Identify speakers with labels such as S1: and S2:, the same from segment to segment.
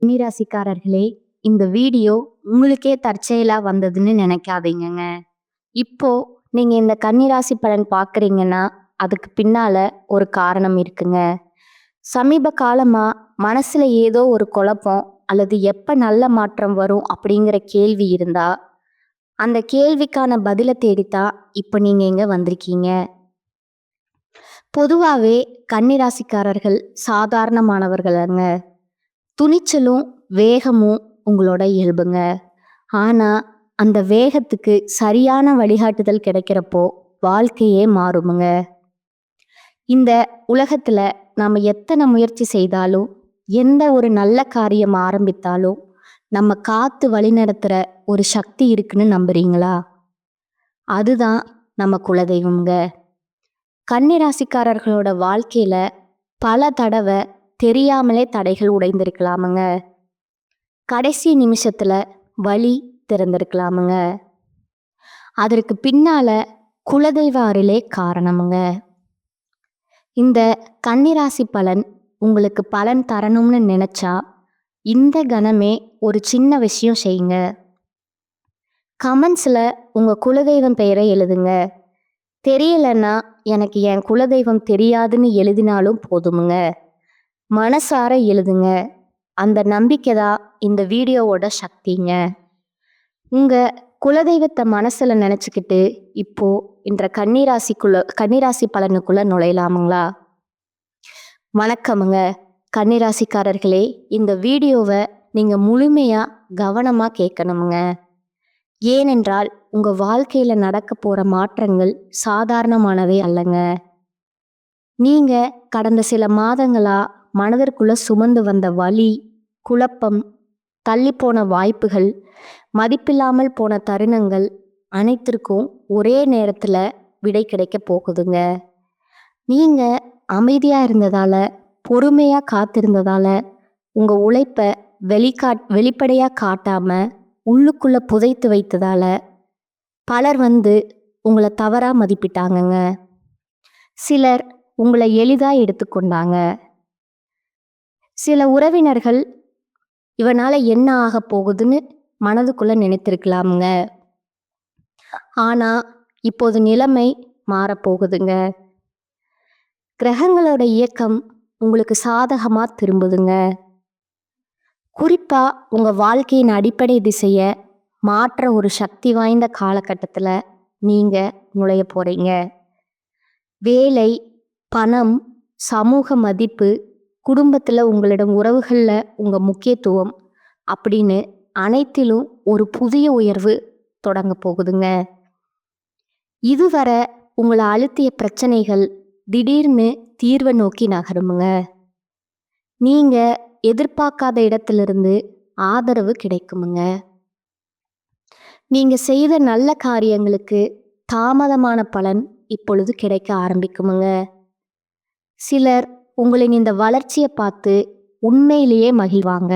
S1: கன்னிராசிக்காரர்களே, இந்த வீடியோ உங்களுக்கே தற்செயலா வந்ததுன்னு நினைக்காதீங்கங்க. இப்போ நீங்க இந்த கன்னிராசி பலன் பார்க்குறீங்கன்னா, அதுக்கு பின்னால ஒரு காரணம் இருக்குங்க. சமீப காலமா மனசுல ஏதோ ஒரு குழப்பம் அல்லது எப்ப நல்ல மாற்றம் வரும் அப்படிங்கிற கேள்வி இருந்தா, அந்த கேள்விக்கான பதில தேடித்தான் இப்ப நீங்க இங்க வந்திருக்கீங்க. பொதுவாவே கன்னிராசிக்காரர்கள் சாதாரணமானவர்கள்ங்க. துணிச்சலும் வேகமும் உங்களோட இயல்புங்க. ஆனா அந்த வேகத்துக்கு சரியான வழிகாட்டுதல் கிடைக்கிறப்போ வாழ்க்கையே மாறுமுங்க. இந்த உலகத்துல நாம எத்தனை முயற்சி செய்தாலும், எந்த ஒரு நல்ல காரியம் ஆரம்பித்தாலும் நம்ம காத்து வழிநடத்துற ஒரு சக்தி இருக்குன்னு நம்புறீங்களா? அதுதான் நம்ம குலதெய்வம்ங்க. கன்னிராசிக்காரர்களோட வாழ்க்கையில பல தடவை தெரியாமலே தடைகள் உடைந்திருக்கலாமுங்க. கடைசி நிமிஷத்துல வழி திறந்திருக்கலாமுங்க. அதற்கு பின்னால குலதெய்வ அருளே காரணமுங்க. இந்த கன்னிராசி பலன் உங்களுக்கு பலன் தரணும்னு நினைச்சா இந்த கணமே ஒரு சின்ன விஷயம் செய்யுங்க. கமெண்ட்ஸ்ல உங்க குலதெய்வம் பெயரை எழுதுங்க. தெரியலன்னா எனக்கு என் குலதெய்வம் தெரியாதுன்னு எழுதினாலும் போதுமுங்க. மனசார எழுதுங்க. அந்த நம்பிக்கை தான் இந்த வீடியோவோட சக்திங்க. உங்க குலதெய்வத்தை மனசுல நினைச்சுக்கிட்டு இப்போ இன்ற கன்னிராசி பலனுக்குள்ள நுழையலாமுங்களா? வணக்கமுங்க கன்னிராசிக்காரர்களே. இந்த வீடியோவை நீங்க முழுமையா கவனமா கேட்கணுமுங்க. ஏனென்றால் உங்க வாழ்க்கையில நடக்க போற மாற்றங்கள் சாதாரணமானவே அல்லங்க. நீங்க கடந்த சில மாதங்களா மனதிற்குள்ள சுமந்து வந்த வலி, குழப்பம், தள்ளிப்போன வாய்ப்புகள், மதிப்பில்லாமல் போன தருணங்கள் அனைத்திற்கும் ஒரே நேரத்துல விடை கிடைக்க போகுதுங்க. நீங்க அமைதியா இருந்ததால, பொறுமையா காத்திருந்ததால, உங்க உழைப்ப வெளிப்படையா காட்டாம உள்ளுக்குள்ள புதைத்து வைத்ததால பலர் உங்களை தவறா மதிப்பிட்டாங்கங்க. சிலர் உங்களை எளிதா எடுத்துக்கொண்டாங்க. சில உறவினர்கள் இவனால என்ன ஆக போகுதுன்னு மனதுக்குள்ள நினைத்திருக்கலாமுங்க. ஆனா இப்போது நிலைமை மாறப்போகுதுங்க. கிரகங்களோட இயக்கம் உங்களுக்கு சாதகமா திரும்புதுங்க. குறிப்பா உங்க வாழ்க்கையின் அடிப்படை திசைய மாற்ற ஒரு சக்தி வாய்ந்த காலகட்டத்துல நீங்க நுழைய போறீங்க. வேலை, பணம், சமூக மதிப்பு, குடும்பத்துல உங்களிடம் உறவுகள்ல உங்க முக்கியத்துவம் அப்படின்னு அனைத்திலும் ஒரு புதிய உயர்வு தொடங்க போகுதுங்க. இதுவரை உங்களை அழுத்திய பிரச்சனைகள் திடீர்னு தீர்வை நோக்கி நகருமுங்க. நீங்க எதிர்பார்க்காத இடத்திலிருந்து ஆதரவு கிடைக்குமுங்க. நீங்க செய்த நல்ல காரியங்களுக்கு தாமதமான பலன் இப்பொழுது கிடைக்க ஆரம்பிக்குமுங்க. சிலர் உங்களின் இந்த வளர்ச்சியை பார்த்து உண்மையிலேயே மகிழ்வாங்க.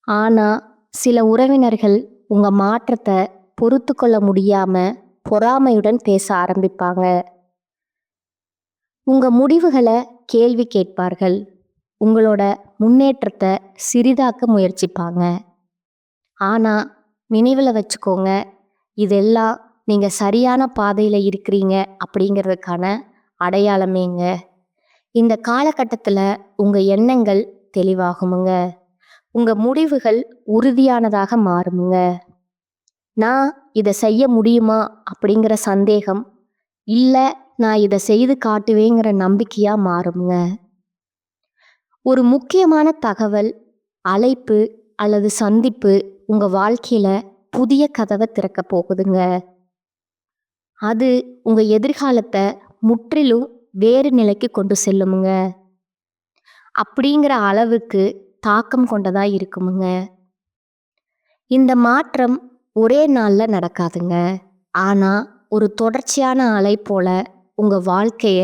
S1: ஆனா சில உறவினர்கள் உங்க மாற்றத்தை பொறுத்து கொள்ள முடியாம பொறாமையுடன் பேச ஆரம்பிப்பாங்க. உங்க முடிவுகளை கேள்வி கேட்பார்கள். உங்களோட முன்னேற்றத்தை சிறிதாக்க முயற்சிப்பாங்க. ஆனா நினைவுல வச்சுக்கோங்க, இதெல்லாம் நீங்க சரியான பாதையில இருக்கிறீங்க அப்படிங்கிறதுக்கான அடையாளமேங்க. இந்த காலகட்டத்துல உங்க எண்ணங்கள் தெளிவாகுமுங்க. உங்க முடிவுகள் உறுதியானதாக மாறுமுங்க. நான் இதை செய்ய முடியுமா அப்படிங்கிற சந்தேகம் இல்ல, நான் இதை செய்து காட்டுவேங்கிற நம்பிக்கையா மாறுமுங்க. ஒரு முக்கியமான தகவல், அழைப்பு அல்லது சந்திப்பு உங்க வாழ்க்கையில புதிய கதவை திறக்க போகுதுங்க. அது உங்க எதிர்காலத்தை முற்றிலும் வேறு நிலைக்கு கொண்டு செல்லுமுங்க. அப்படிங்கிற அளவுக்கு தாக்கம் கொண்டதா இருக்குமுங்க. இந்த மாற்றம் ஒரே நாள்ல நடக்காதுங்க. ஆனா ஒரு தொடர்ச்சியான அலை போல உங்க வாழ்க்கைய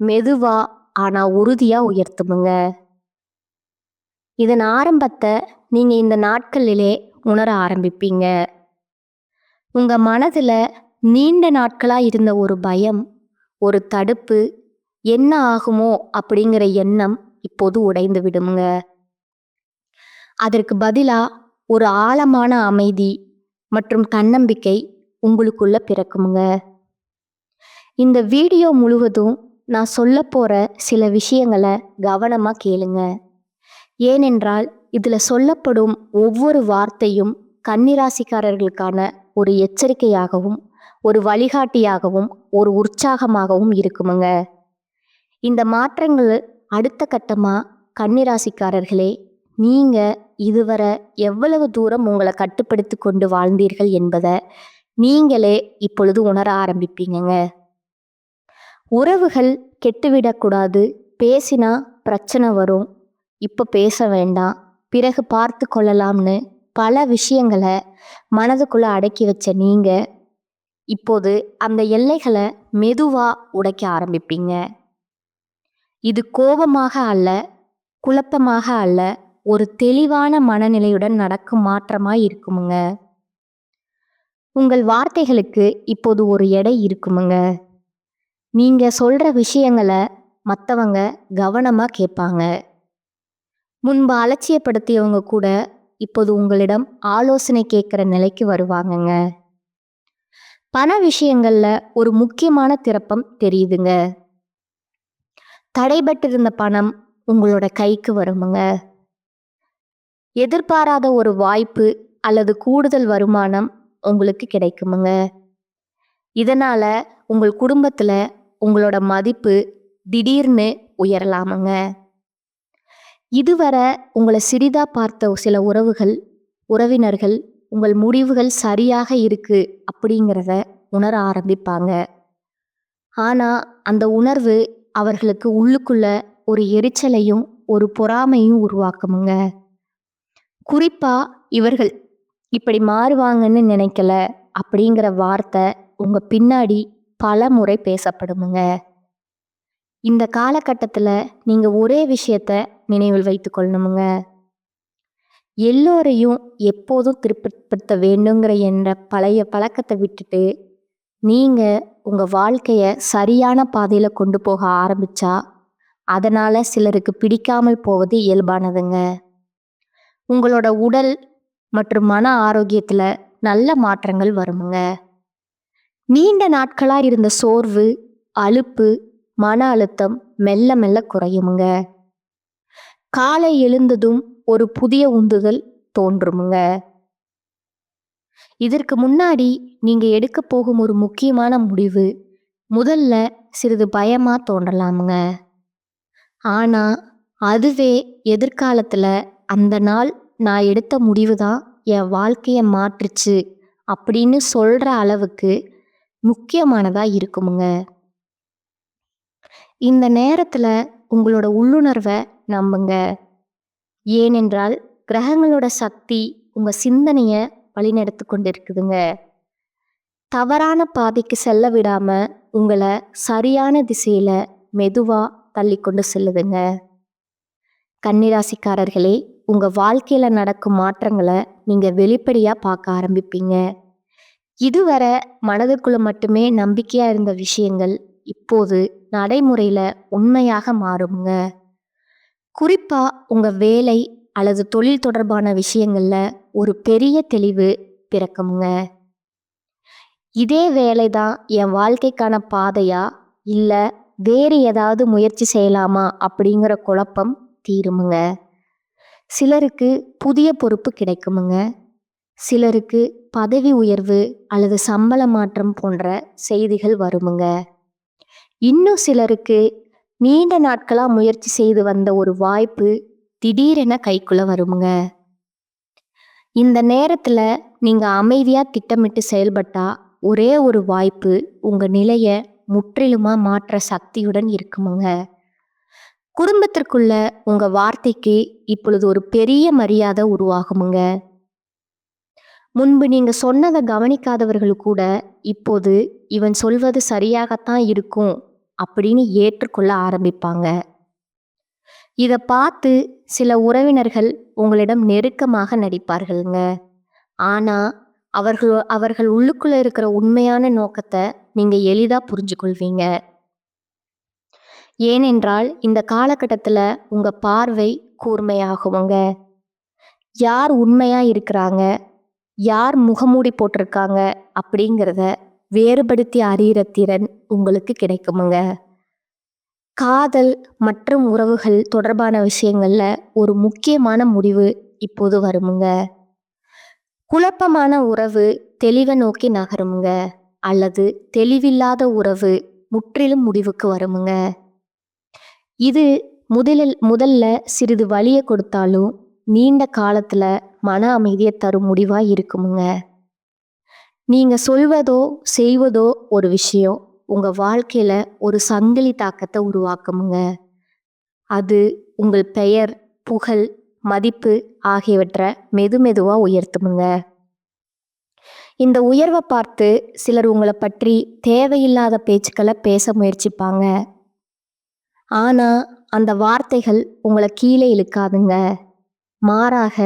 S1: மெதுவா ஆனா உறுதியா உயர்த்துமுங்க. இதன் ஆரம்பத்தை நீங்க இந்த நாட்களிலே உணர ஆரம்பிப்பீங்க. உங்க மனதுல நீண்ட நாட்களா இருந்த ஒரு பயம், ஒரு தடுப்பு, என்ன ஆகுமோ அப்படிங்கிற எண்ணம் இப்போது உடைந்து விடுமுங்க. அதற்கு பதிலா ஒரு ஆழமான அமைதி மற்றும் தன்னம்பிக்கை உங்களுக்குள்ள பிறக்குமுங்க. இந்த வீடியோ முழுவதும் நான் சொல்லப் போற சில விஷயங்களை கவனமா கேளுங்க. ஏனென்றால் இதுல சொல்லப்படும் ஒவ்வொரு வார்த்தையும் கன்னிராசிக்காரர்களுக்கான ஒரு எச்சரிக்கையாகவும், ஒரு வழிகாட்டியாகவும், ஒரு உற்சாகமாகவும் இருக்குமுங்க. இந்த மாற்றங்கள் அடுத்த கட்டமா கன்னிராசிக்காரர்களே, நீங்க இதுவரை எவ்வளவு தூரம் உங்களை கட்டுப்படுத்தி கொண்டு வாழ்ந்தீர்கள் என்பதை நீங்களே இப்பொழுது உணர ஆரம்பிப்பீங்கங்க. உறவுகள் கெட்டுவிடக்கூடாது, பேசினா பிரச்சனை வரும், இப்போ பேச வேண்டாம், பிறகு பார்த்து கொள்ளலாம்னு பல விஷயங்களை மனதுக்குள்ள அடக்கி வச்ச நீங்க இப்போது அந்த எல்லைகளை மெதுவா உடைக்க ஆரம்பிப்பீங்க. இது கோபமாக அல்ல, குழப்பமாக அல்ல, ஒரு தெளிவான மனநிலையுடன் நடக்கும் மாற்றமாய் இருக்குமுங்க. உங்கள் வார்த்தைகளுக்கு இப்போது ஒரு எடை இருக்குமுங்க. நீங்க சொல்ற விஷயங்களை மற்றவங்க கவனமா கேட்பாங்க. முன்பு அலட்சியப்படுத்தியவங்க கூட இப்போது உங்களிடம் ஆலோசனை கேட்குற நிலைக்கு வருவாங்கங்க. பண விஷயங்கள்ல ஒரு முக்கியமான திருப்பம் தெரியுதுங்க. தடைபட்டிருந்த பணம் உங்களோட கைக்கு வருமுங்க. எதிர்பாராத ஒரு வாய்ப்பு அல்லது கூடுதல் வருமானம் உங்களுக்கு கிடைக்குமுங்க. இதனால உங்கள் குடும்பத்துல உங்களோட மதிப்பு திடீர்னு உயரலாமுங்க. இதுவரை உங்களை சிறிதா பார்த்த சில உறவினர்கள் உங்கள் முடிவுகள் சரியாக இருக்கு அப்படிங்கிறத உணர ஆரம்பிப்பாங்க. ஆனா அந்த உணர்வு அவர்களுக்கு உள்ளுக்குள்ள ஒரு எரிச்சலையும் ஒரு பொறாமையும் உருவாக்குமுங்க. குறிப்பா இவர்கள் இப்படி மாறுவாங்கன்னு நினைக்கல அப்படிங்கிற வார்த்தை உங்க பின்னாடி பல முறை பேசப்படுமுங்க. இந்த காலகட்டத்தில் நீங்க ஒரே விஷயத்த நினைவில் வைத்து கொள்ளணுமுங்க. எல்லோரையும் எப்போதும் திருப்திப்படுத்த வேண்டுங்கிற என்ற பழைய பழக்கத்தை விட்டுட்டு நீங்க உங்க வாழ்க்கைய சரியான பாதையில கொண்டு போக ஆரம்பிச்சா அதனால சிலருக்கு பிடிக்காமல் போவது இயல்பானதுங்க. உங்களோட உடல் மற்றும் மன ஆரோக்கியத்துல நல்ல மாற்றங்கள் வருமுங்க. நீண்ட நாட்களா இருந்த சோர்வு, அலுப்பு, மன அழுத்தம் மெல்ல மெல்ல குறையுமுங்க. காலை எழுந்ததும் ஒரு புதிய உந்துதல் தோன்றுமுங்க. இதற்கு முன்னாடி நீங்க எடுக்க போகும் ஒரு முக்கியமான முடிவு முதல்ல சிறிது பயமா தோன்றலாமுங்க. ஆனா அதுவே எதிர்காலத்துல அந்த நாள் நான் எடுத்த முடிவு தான் என் வாழ்க்கையை மாற்றுச்சு அப்படின்னு சொல்ற அளவுக்கு முக்கியமானதா இருக்குமுங்க. இந்த நேரத்துல உங்களோட உள்ளுணர்வை நம்புங்க. ஏனென்றால் கிரகங்களோட சக்தி உங்க சிந்தனைய வழிநடத்தி கொண்டிருக்குதுங்க. தவறான பாதைக்கு செல்ல விடாம உங்களை சரியான திசையில மெதுவா தள்ளி கொண்டு செல்லுதுங்க. கன்னிராசிக்காரர்களே, உங்க வாழ்க்கையில நடக்கும் மாற்றங்களை நீங்க வெளிப்படையா பார்க்க ஆரம்பிப்பீங்க. இதுவரை மனதுக்குள்ள மட்டுமே நம்பிக்கையா இருந்த விஷயங்கள் இப்போது நடைமுறையில உண்மையாக மாறுங்க. குறிப்பா உங்க வேலை அல்லது தொழில் தொடர்பான விஷயங்கள்ல ஒரு பெரிய தெளிவு பிறக்குங்க. இதே வேலைதான் என் வாழ்க்கைக்கான பாதையா இல்ல வேறு ஏதாவது முயற்சி செய்யலாமா அப்படிங்கிற குழப்பம் தீருமுங்க. சிலருக்கு புதிய பொறுப்பு கிடைக்குமுங்க. சிலருக்கு பதவி உயர்வு அல்லது சம்பள மாற்றம் போன்ற செய்திகள் வருமுங்க. இன்னும் சிலருக்கு நீண்ட நாட்களா முயற்சி செய்து வந்த ஒரு வாய்ப்பு திடீரென கைக்குள்ள வருமுங்க. இந்த நேரத்துல நீங்க அமைதியா திட்டமிட்டு செயல்பட்டா ஒரே ஒரு வாய்ப்பு உங்க நிலைய முற்றிலுமா மாற்ற சக்தியுடன் இருக்குமுங்க. குடும்பத்திற்குள்ள உங்க வார்த்தைக்கு இப்பொழுது ஒரு பெரிய மரியாதை உருவாகுமுங்க. முன்பு நீங்க சொன்னதை கவனிக்காதவர்கள் கூட இப்போது இவன் சொல்வது சரியாகத்தான் இருக்கும் அப்படின்னு ஏற்றுக்கொள்ள ஆரம்பிப்பாங்க. இதை பார்த்து சில உறவினர்கள் உங்களிடம் நெருக்கமாக நடிப்பார்களுங்க. ஆனா அவர்கள் உள்ளுக்குள்ள இருக்கிற உண்மையான நோக்கத்தை நீங்க எளிதா புரிஞ்சு கொள்வீங்க. ஏனென்றால் இந்த காலகட்டத்துல உங்க பார்வை கூர்மையாகுங்க. யார் உண்மையா இருக்கிறாங்க, யார் முகமூடி போட்டிருக்காங்க அப்படிங்கிறத வேறுபடுத்தி அறியிற திறன் உங்களுக்கு கிடைக்குமுங்க. காதல் மற்றும் உறவுகள் தொடர்பான விஷயங்கள்ல ஒரு முக்கியமான முடிவு இப்போது வருமுங்க. குழப்பமான உறவு தெளிவை நோக்கி நகருமுங்க, அல்லது தெளிவில்லாத உறவு முற்றிலும் முடிவுக்கு வருமுங்க. இது முதல்ல சிறிது வலியை கொடுத்தாலும் நீண்ட காலத்துல மன அமைதியை தரும் முடிவா இருக்குமுங்க. நீங்க சொல்வதோ செய்வதோ ஒரு விஷயம் உங்க வாழ்க்கையில ஒரு சங்கிலி தாக்கத்தை உருவாக்குமுங்க. அது உங்கள் பெயர், புகழ், மதிப்பு ஆகியவற்றை மெதுமெதுவா உயர்த்துமுங்க. இந்த உயர்வை பார்த்து சிலர் உங்களை பற்றி தேவையில்லாத பேச்சுக்களை பேச முயற்சிப்பாங்க. ஆனா அந்த வார்த்தைகள் உங்களை கீழே இழுக்காதுங்க. மாறாக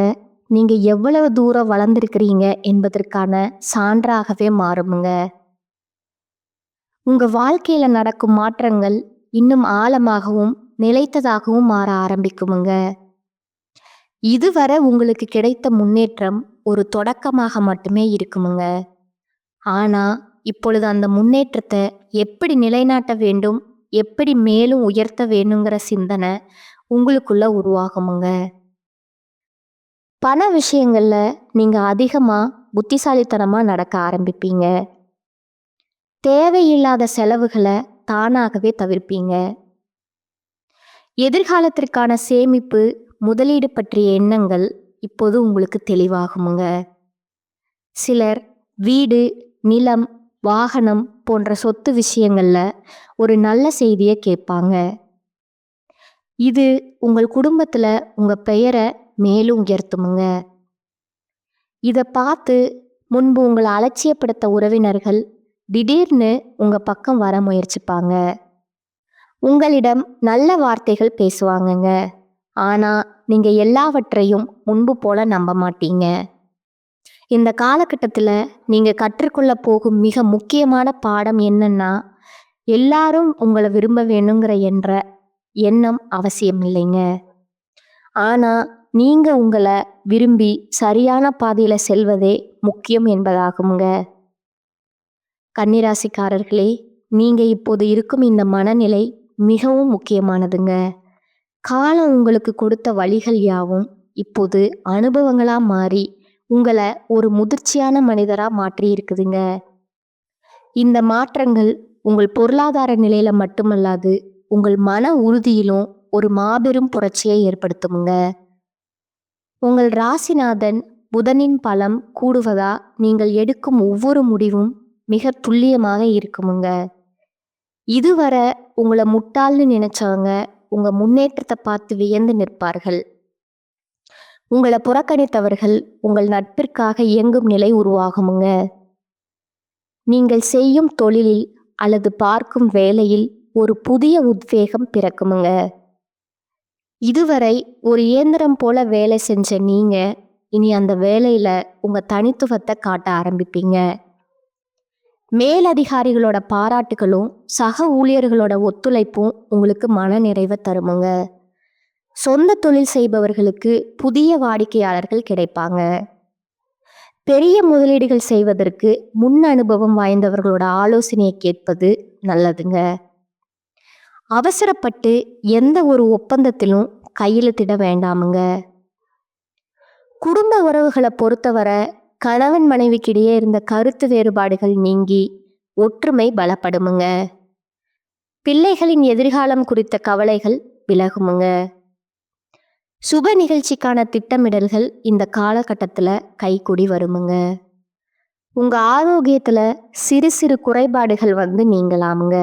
S1: நீங்க எவ்வளவு தூரம் வளர்ந்திருக்கிறீங்க என்பதற்கான சான்றாகவே மாறுமுங்க. உங்க வாழ்க்கையில நடக்கும் மாற்றங்கள் இன்னும் ஆழமாகவும் நிலைத்ததாகவும் மாற ஆரம்பிக்குமுங்க. இதுவரை உங்களுக்கு கிடைத்த முன்னேற்றம் ஒரு தொடக்கமாக மட்டுமே இருக்குமுங்க. ஆனா இப்பொழுது அந்த முன்னேற்றத்தை எப்படி நிலைநாட்ட வேண்டும், எப்படி மேலும் உயர்த்த வேணுங்கிற சிந்தனை உங்களுக்குள்ள உருவாகுமுங்க. பண விஷயங்கள்ல நீங்க அதிகமா புத்திசாலித்தனமா நடக்க ஆரம்பிப்பீங்க. தேவையில்லாத செலவுகளை தானாகவே தவிர்ப்பீங்க. எதிர்காலத்திற்கான சேமிப்பு, முதலீடு பற்றிய எண்ணங்கள் இப்போது உங்களுக்கு தெளிவாகுமுங்க. சிலர் வீடு, நிலம், வாகனம் போன்ற சொத்து விஷயங்கள்ல ஒரு நல்ல செய்தியை கேட்பாங்க. இது உங்கள் குடும்பத்துல உங்க பெயரை மேலும் உயர்த்துமுங்க. இதை பார்த்து முன்பு உங்களை அலட்சியப்படுத்த உறவினர்கள் திடீர்னு உங்க பக்கம் வர முயற்சிப்பாங்க. உங்களிடம் நல்ல வார்த்தைகள் பேசுவாங்கங்க. ஆனா நீங்க எல்லாவற்றையும் முன்பு போல நம்ப மாட்டீங்க. இந்த காலகட்டத்தில் நீங்க கற்றுக்கொள்ள போகும் மிக முக்கியமான பாடம் என்னன்னா, எல்லாரும் உங்களை விரும்ப வேணுங்கிற எண்ணம் அவசியம் இல்லைங்க. ஆனா நீங்க உங்களை விரும்பி சரியான பாதையில செல்வதே முக்கியம் என்பதாகுங்க. கன்னிராசிக்காரர்களே, நீங்க இப்போது இருக்கும் இந்த மனநிலை மிகவும் முக்கியமானதுங்க. காலம் உங்களுக்கு கொடுத்த வழிகள் யாவும் இப்போது அனுபவங்களா மாறி உங்களை ஒரு முதிர்ச்சியான மனிதரா மாற்றி இருக்குதுங்க. இந்த மாற்றங்கள் உங்கள் பொருளாதார நிலையில மட்டுமல்லாது உங்கள் மன உறுதியிலும் ஒரு மாபெரும் புரட்சியை ஏற்படுத்துமுங்க. உங்கள் ராசிநாதன் புதனின் பலம் கூடுவதா நீங்கள் எடுக்கும் ஒவ்வொரு முடிவும் மிக துல்லியமாக இருக்குமுங்க. இதுவரை உங்களை முட்டாள்னு நினைச்சவங்க உங்க முன்னேற்றத்தை பார்த்து வியந்து நிற்பார்கள். உங்களை புறக்கணித்தவர்கள் உங்கள் நட்பிற்காக இயங்கும் நிலை உருவாகுமுங்க. நீங்கள் செய்யும் தொழிலில் அல்லது பார்க்கும் வேலையில் ஒரு புதிய உத்வேகம் பிறக்குமுங்க. இதுவரை ஒரு இயந்திரம் போல வேலை செஞ்ச நீங்க இனி அந்த வேலையில உங்க தனித்துவத்தை காட்ட ஆரம்பிப்பீங்க. மேலதிகாரிகளோட பாராட்டுகளும் சக ஊழியர்களோட ஒத்துழைப்பும் உங்களுக்கு மன நிறைவை தருமுங்க. சொந்த தொழில் செய்பவர்களுக்கு புதிய வாடிக்கையாளர்கள் கிடைப்பாங்க. பெரிய முதலீடுகள் செய்வதற்கு முன் அனுபவம் வாய்ந்தவர்களோட ஆலோசனையை கேட்பது நல்லதுங்க. அவசரப்பட்டு எந்த ஒரு ஒப்பந்தத்திலும் கையெழுத்திட வேண்டாமுங்க. குடும்ப உறவுகளை பொறுத்தவரை கணவன் மனைவிக்கிடையே இருந்த கருத்து வேறுபாடுகள் நீங்கி ஒற்றுமை பலப்படுமுங்க. பிள்ளைகளின் எதிர்காலம் குறித்த கவலைகள் விலகுமுங்க. சுப நிகழ்ச்சிக்கான திட்டமிடல்கள் இந்த காலகட்டத்தில் கைகூடி வருமுங்க. உங்க ஆரோக்கியத்துல சிறு சிறு குறைபாடுகள் நீங்களாமுங்க.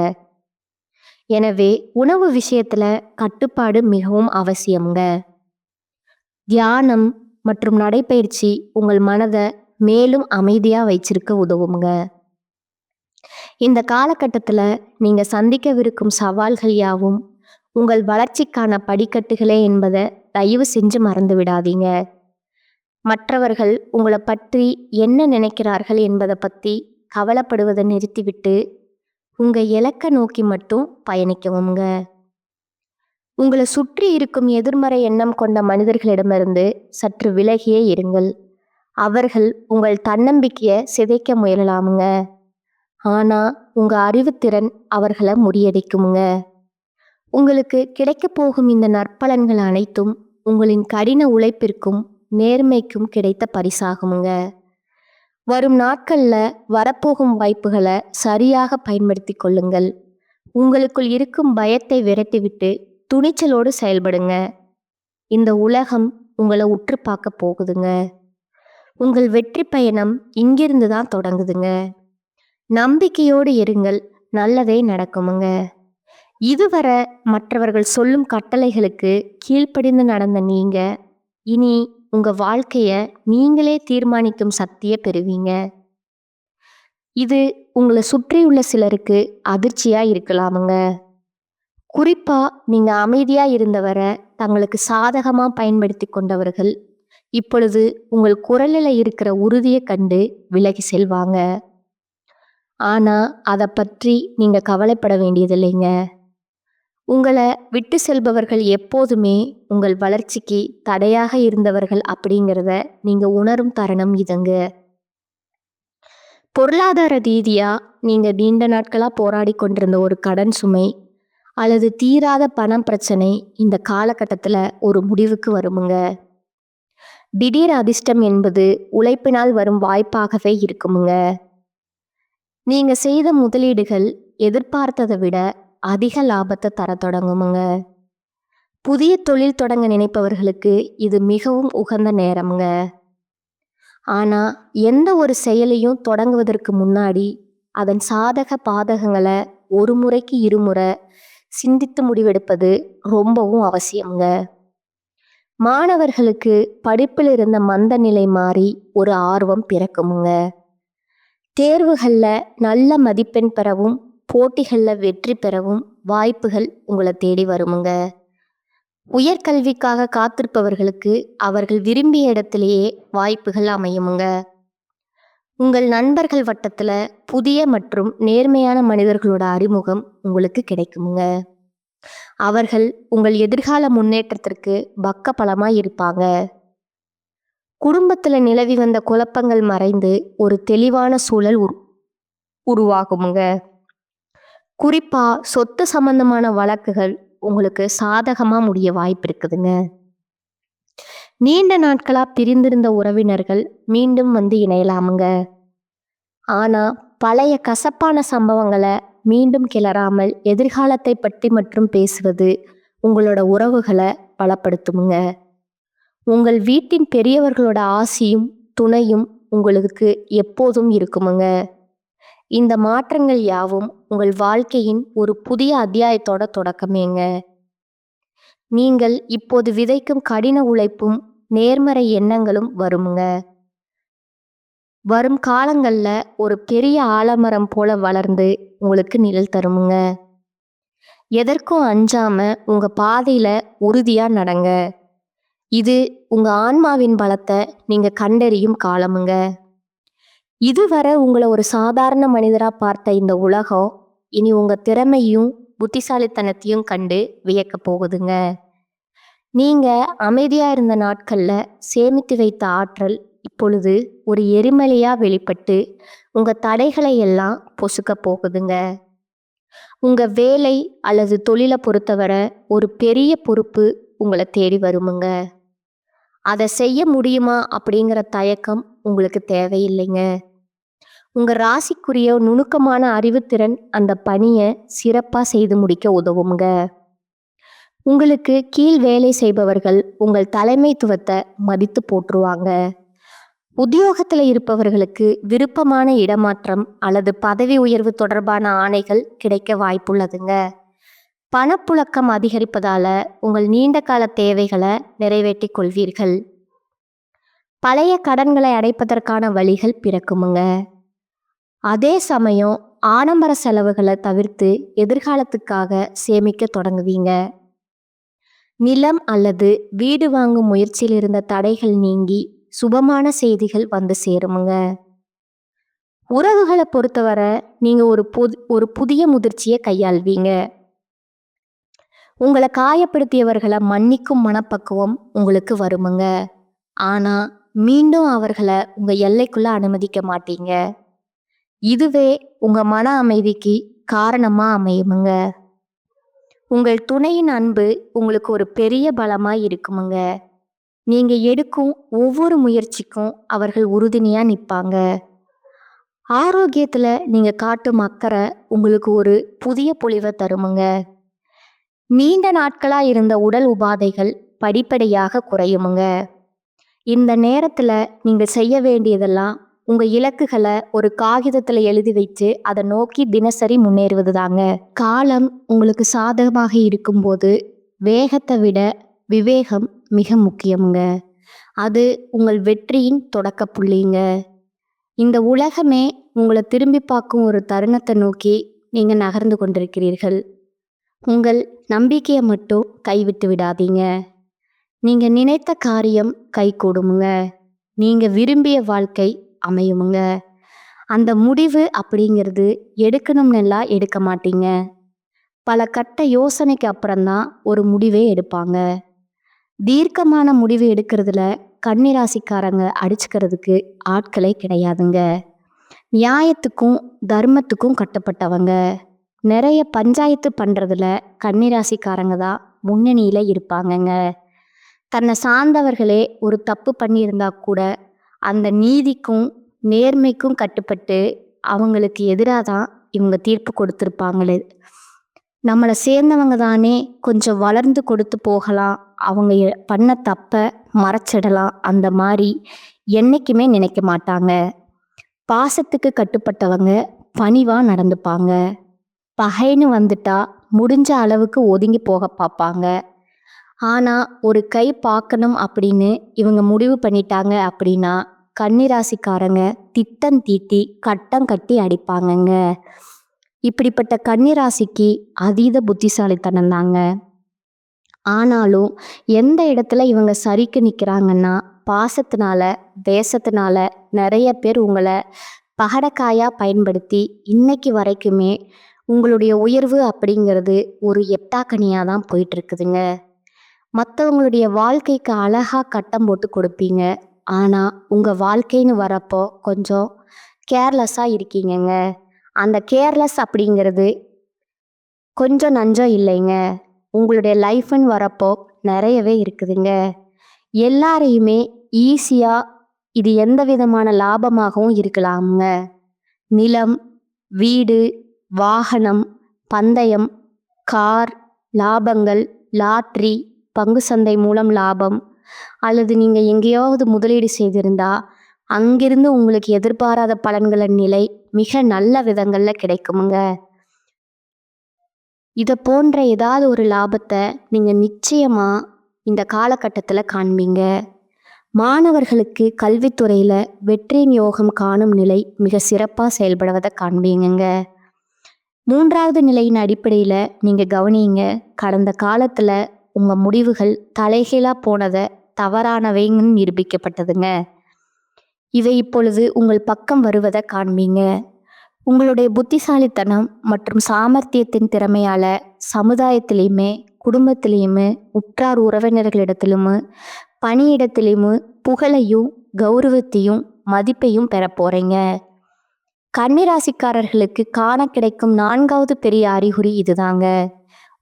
S1: எனவே உணவு விஷயத்துல கட்டுப்பாடு மிகவும் அவசியம்ங்க. தியானம் மற்றும் நடைப்பயிற்சி உங்கள் மனதை மேலும் அமைதியா வச்சிருக்க உதவுங்க. இந்த காலகட்டத்தில் நீங்க சந்திக்கவிருக்கும் சவால்கள் யாவும் உங்கள் வளர்ச்சிக்கான படிக்கட்டுகளே என்பதை தயவு செஞ்சு மறந்து விடாதீங்க. மற்றவர்கள் உங்களை பற்றி என்ன நினைக்கிறார்கள் என்பதை பற்றி கவலைப்படுவதை நிறுத்திவிட்டு உங்க இலக்கை நோக்கி மட்டும் பயணிக்கவுங்க. உங்களை சுற்றி இருக்கும் எதிர்மறை எண்ணம் கொண்ட மனிதர்களிடமிருந்து சற்று விலகியே இருங்கள். அவர்கள் உங்கள் தன்னம்பிக்கையை சிதைக்க முயலலாமுங்க. ஆனா உங்க அறிவுத்திறன் அவர்களை முறியடிக்குமுங்க. உங்களுக்கு கிடைக்கப் போகும் இந்த நற்பலன்கள் அனைத்தும் உங்களின் கடின உழைப்பிற்கும் நேர்மைக்கும் கிடைத்த பரிசாகுமுங்க. வரும் நாட்கள்ல வரப்போகும் வாய்ப்புகளை சரியாக பயன்படுத்தி கொள்ளுங்கள். உங்களுக்குள் இருக்கும் பயத்தை விரட்டிவிட்டு துணிச்சலோடு செயல்படுங்க. இந்த உலகம் உங்களை உற்று பார்க்க போகுதுங்க. உங்கள் வெற்றி பயணம் இங்கிருந்து தான் தொடங்குதுங்க. நம்பிக்கையோடு இருங்கள், நல்லதே நடக்குமுங்க. இதுவரை மற்றவர்கள் சொல்லும் கட்டளைகளுக்கு கீழ்ப்படிந்து நடந்த நீங்க இனி உங்க வாழ்க்கைய நீங்களே தீர்மானிக்கும் சக்தியை பெறுவீங்க. இது உங்களை சுற்றியுள்ள சிலருக்கு அதிர்ச்சியா இருக்கலாமுங்க. குறிப்பா நீங்க அமைதியா இருந்தவரை தங்களுக்கு சாதகமா பயன்படுத்தி கொண்டவர்கள் இப்பொழுது உங்கள் குரலில் இருக்கிற உறுதியை கண்டு விலகி செல்வாங்க. ஆனா அதை பற்றி நீங்க கவலைப்பட வேண்டியதில்லைங்க. உங்களை விட்டு செல்பவர்கள் எப்போதுமே உங்கள் வளர்ச்சிக்கு தடையாக இருந்தவர்கள் அப்படிங்கிறத நீங்க உணரும் தருணம் இதுங்க. பொருளாதார ரீதியா நீங்க நீண்ட நாட்களா போராடி கொண்டிருந்த ஒரு கடன் சுமை அல்லது தீராத பணம் பிரச்சனை இந்த காலகட்டத்துல ஒரு முடிவுக்கு வருமுங்க. திடீர் அதிர்ஷ்டம் என்பது உழைப்பினால் வரும் வாய்ப்பாகவே இருக்குமுங்க. நீங்க செய்த முதலீடுகள் எதிர்பார்த்ததை விட அதிக லாபத்தை தர தொடங்குமுங்க. புதிய தொழில் தொடங்க நினைப்பவர்களுக்கு இது மிகவும் உகந்த நேரமுங்க. ஆனா எந்த ஒரு செயலையும் தொடங்குவதற்கு முன்னாடி அதன் சாதக பாதகங்களை ஒரு முறைக்கு இருமுறை சிந்தித்து முடிவெடுப்பது ரொம்பவும் அவசியமுங்க. மாணவர்களுக்கு படிப்பில் இருந்த மந்த நிலை மாறி ஒரு ஆர்வம் பிறக்குமுங்க. தேர்வுகளில் நல்ல மதிப்பெண் பெறவும் போட்டிகளில் வெற்றி பெறவும் வாய்ப்புகள் உங்களை தேடி வருமுங்க. உயர்கல்விக்காக காத்திருப்பவர்களுக்கு அவர்கள் விரும்பிய இடத்திலேயே வாய்ப்புகள் அமையுமுங்க. உங்கள் நண்பர்கள் வட்டத்தில் புதிய மற்றும் நேர்மையான மனிதர்களோட அறிமுகம் உங்களுக்கு கிடைக்குமுங்க. அவர்கள் உங்கள் எதிர்கால முன்னேற்றத்திற்கு பக்கபலமாய் இருப்பாங்க. குடும்பத்தில் நிலவி வந்த குழப்பங்கள் மறைந்து ஒரு தெளிவான சூழல் உருவாகுமுங்க. குறிப்பா சொத்து சம்பந்தமான வழக்குகள் உங்களுக்கு சாதகமா முடிய வாய்ப்பு இருக்குதுங்க. நீண்ட நாட்களா பிரிந்திருந்த உறவினர்கள் மீண்டும் வந்து இணையலாமுங்க. ஆனா பழைய கசப்பான சம்பவங்களை மீண்டும் கிளறாமல் எதிர்காலத்தை பற்றி மட்டும் பேசுவது உங்களோட உறவுகளை பலப்படுத்துமுங்க. உங்கள் வீட்டின் பெரியவர்களோட ஆசியும் துணையும் உங்களுக்கு எப்போதும் இருக்குமுங்க. இந்த மாற்றங்கள் யாவும் உங்கள் வாழ்க்கையின் ஒரு புதிய அத்தியாயத்தோட தொடக்கமேங்க. நீங்கள் இப்போது விதைக்கும் கடின உழைப்பும் நேர்மறை எண்ணங்களும் வருமுங்க. வரும் காலங்கள்ல ஒரு பெரிய ஆலமரம் போல வளர்ந்து உங்களுக்கு நிழல் தருமுங்க. எதற்கும் அஞ்சாம உங்க பாதையில உறுதியா நடங்க. இது உங்க ஆன்மாவின் பலத்தை நீங்க கண்டறியும் காலமுங்க. இதுவரை உங்களை ஒரு சாதாரண மனிதரா பார்த்த இந்த உலகம் இனி உங்க திறமையும் புத்திசாலித்தனத்தையும் கண்டு வியக்க போகுதுங்க. நீங்க அமைதியா இருந்த நாட்கள்ல சேமித்து வைத்த ஆற்றல் இப்பொழுது ஒரு எரிமலையா வெளிப்பட்டு உங்க தடைகளை எல்லாம் பொசுக்க போகுதுங்க. உங்க வேலை அல்லது தொழிலை பொறுத்தவரை ஒரு பெரிய பொறுப்பு உங்களை தேடி வருமுங்க. அதை செய்ய முடியுமா அப்படிங்கிற தயக்கம் உங்களுக்கு தேவையில்லைங்க. உங்க ராசிக்குரிய நுணுக்கமான அறிவுத்திறன் அந்த பணியை சிறப்பா செய்து முடிக்க உதவுங்க. உங்களுக்கு கீழ் வேலை செய்பவர்கள் உங்கள் தலைமைத்துவத்தை மதித்து போற்றுவாங்க. உத்தியோகத்தில் இருப்பவர்களுக்கு விருப்பமான இடமாற்றம் அல்லது பதவி உயர்வு தொடர்பான ஆணைகள் கிடைக்க வாய்ப்புள்ளதுங்க. பணப்புழக்கம் அதிகரிப்பதால உங்கள் நீண்ட கால தேவைகளை நிறைவேற்றிக் கொள்வீர்கள். பழைய கடன்களை அடைப்பதற்கான வழிகள் பிறக்குமுங்க. அதே சமயம் ஆடம்பர செலவுகளை தவிர்த்து எதிர்காலத்துக்காக சேமிக்க தொடங்குவீங்க. நிலம் அல்லது வீடு வாங்கும் முயற்சியில் இருந்த தடைகள் நீங்கி சுபமான செய்திகள் வந்து சேருமுங்க. உறவுகளை பொறுத்தவரை நீங்க ஒரு புதிய முதிர்ச்சியை கையாள்வீங்க. உங்களை காயப்படுத்தியவர்களை மன்னிக்கும் மனப்பக்குவம் உங்களுக்கு வருமுங்க. ஆனா மீண்டும் அவர்களை உங்க எல்லைக்குள்ள அனுமதிக்க மாட்டீங்க. இதுவே உங்க மன அமைதிக்கு காரணமா அமையுமுங்க. உங்கள் துணையின் அன்பு உங்களுக்கு ஒரு பெரிய பலமா இருக்குமுங்க. நீங்க எடுக்கும் ஒவ்வொரு முயற்சிக்கும் அவர்கள் உறுதுணையா நிற்பாங்க. ஆரோக்கியத்துல நீங்க காட்டும் அக்கறை உங்களுக்கு ஒரு புதிய பொலிவை தருமுங்க. நீண்ட நாட்களா இருந்த உடல் உபாதைகள் படிப்படியாக குறையுமுங்க. இந்த நேரத்துல நீங்க செய்ய வேண்டியதெல்லாம் உங்க இலக்குகளை ஒரு காகிதத்துல எழுதி வச்சு அதை நோக்கி தினசரி முன்னேறுவது தாங்க. காலம் உங்களுக்கு சாதகமாக இருக்கும்போது வேகத்தை விட விவேகம் மிக முக்கியமுங்க. அது உங்கள் வெற்றியின் தொடக்க புள்ளிங்க. இந்த உலகமே உங்களை திரும்பி பார்க்கும் ஒரு தருணத்தை நோக்கி நீங்க நகர்ந்து கொண்டிருக்கிறீர்கள். உங்கள் நம்பிக்கையை மட்டும் கைவிட்டு விடாதீங்க. நீங்க நினைத்த காரியம் கைகூடுமுங்க. நீங்க விரும்பிய வாழ்க்கை அமையுமுங்க. அந்த முடிவு அப்படிங்கிறது எடுக்கணும்னுலாம் எடுக்க மாட்டீங்க. பல கட்ட யோசனைக்கு அப்புறம்தான் ஒரு முடிவே எடுப்பாங்க. தீர்க்கமான முடிவு எடுக்கிறதுல கன்னிராசிக்காரங்க அடிச்சுக்கிறதுக்கு ஆட்களே கிடையாதுங்க. நியாயத்துக்கும் தர்மத்துக்கும் கட்டுப்பட்டவங்க. நிறைய பஞ்சாயத்து பண்ணுறதுல கன்னிராசிக்காரங்க தான் முன்னணியில் இருப்பாங்கங்க. தன்னை சார்ந்தவர்களே ஒரு தப்பு பண்ணியிருந்தா கூட அந்த நீதிக்கும் நேர்மைக்கும் கட்டுப்பட்டு அவங்களுக்கு எதிராக தான் இவங்க தீர்ப்பு கொடுத்துருப்பாங்களே. நம்மளை சேர்ந்தவங்க தானே கொஞ்சம் வளர்ந்து கொடுத்து போகலாம், அவங்க பண்ண தப்பை மறைச்சிடலாம், அந்த மாதிரி என்றைக்குமே நினைக்க மாட்டாங்க. பாசத்துக்கு கட்டுப்பட்டவங்க பணிவாக நடந்துப்பாங்க. பகைன்னு வந்துட்டா முடிஞ்ச அளவுக்கு ஒதுங்கி போக பார்ப்பாங்க. ஆனால் ஒரு கை பார்க்கணும் அப்படின்னு இவங்க முடிவு பண்ணிட்டாங்க அப்படின்னா கன்னிராசிக்காரங்க திட்டம் தீட்டி கட்டம் கட்டி அடிப்பாங்கங்க. இப்படிப்பட்ட கன்னிராசிக்கு அதீத புத்திசாலித்தனம் தாங்க. ஆனாலும் எந்த இடத்துல இவங்க சரிக்கு நிற்கிறாங்கன்னா பாசத்தினால தேசத்தினால நிறைய பேர் உங்களை பகடக்காயாக பயன்படுத்தி இன்னைக்கு வரைக்குமே உங்களுடைய உயர்வு அப்படிங்கிறது ஒரு எட்டாக்கனியாக தான் போயிட்டுருக்குதுங்க. மற்றவங்களுடைய வாழ்க்கைக்கு அழகாக கட்டம் போட்டு கொடுப்பீங்க. ஆனால் உங்கள் வாழ்க்கைன்னு வரப்போ கொஞ்சம் கேர்லெஸ்ஸாக இருக்கீங்கங்க. அந்த கேர்லெஸ் அப்படிங்கிறது கொஞ்சம் நஞ்சம் இல்லைங்க. உங்களுடைய லைஃப்னு வரப்போ நிறையவே இருக்குதுங்க. எல்லாரையுமே ஈஸியாக இது எந்த விதமான லாபமாகவும் இருக்கலாமுங்க. நிலம், வீடு, வாகனம், பந்தயம், கார், லாபங்கள், லாட்ரி, பங்கு சந்தை மூலம் லாபம், அல்லது நீங்கள் எங்கேயாவது முதலீடு செய்திருந்தா அங்கிருந்து உங்களுக்கு எதிர்பாராத பலன்களின் நிலை மிக நல்ல விதங்களில் கிடைக்குமுங்க. இதை போன்ற ஏதாவது ஒரு லாபத்தை நீங்கள் நிச்சயமாக இந்த காலகட்டத்தில் காண்பீங்க. மாணவர்களுக்கு கல்வித்துறையில் வெற்றியின் யோகம் காணும் நிலை மிக சிறப்பாக செயல்படுவதை காண்பீங்க. 3வது நிலையின் அடிப்படையில் நீங்கள் கவனிங்க. கடந்த காலத்தில் உங்கள் முடிவுகள் தலைகீழாக போனதை தவறானவைங்கன்னு நிரூபிக்கப்பட்டதுங்க. இவை இப்பொழுது உங்கள் பக்கம் வருவதை காண்பீங்க. உங்களுடைய புத்திசாலித்தனம் மற்றும் சாமர்த்தியத்தின் திறமையால் சமுதாயத்திலையுமே குடும்பத்திலையுமே உற்றார் உறவினர்களிடத்திலுமே பணியிடத்திலையுமே புகழையும் கௌரவத்தையும் மதிப்பையும் பெற போகிறீங்க. கன்னிராசிக்காரர்களுக்கு காண கிடைக்கும் 4வது பெரிய அறிகுறி இதுதாங்க.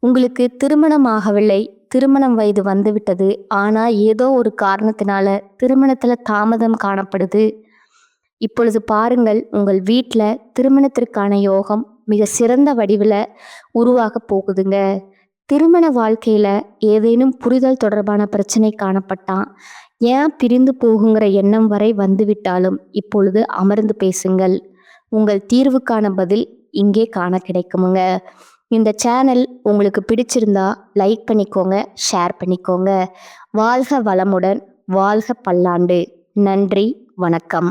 S1: உங்களுக்கு திருமணம் ஆகவில்லை, திருமணம் வயது வந்துவிட்டது, ஆனால் ஏதோ ஒரு காரணத்தினால திருமணத்தில் தாமதம் காணப்படுது. இப்பொழுது பாருங்கள், உங்கள் வீட்டில் திருமணத்திற்கான யோகம் மிக சிறந்த வடிவில் உருவாக போகுதுங்க. திருமண வாழ்க்கையில் ஏதேனும் புரிதல் தொடர்பான பிரச்சனை காணப்பட்டால் ஏன் பிரிந்து போகுங்கிற எண்ணம் வரை வந்துவிட்டாலும் இப்பொழுது அமர்ந்து பேசுங்கள். உங்கள் தீர்வுக்கான பதில் இங்கே காண கிடைக்குமுங்க. இந்த சேனல் உங்களுக்கு பிடிச்சிருந்தா லைக் பண்ணிக்கோங்க, ஷேர் பண்ணிக்கோங்க. வாழ்க வளமுடன், வாழ்க பல்லாண்டு. நன்றி, வணக்கம்.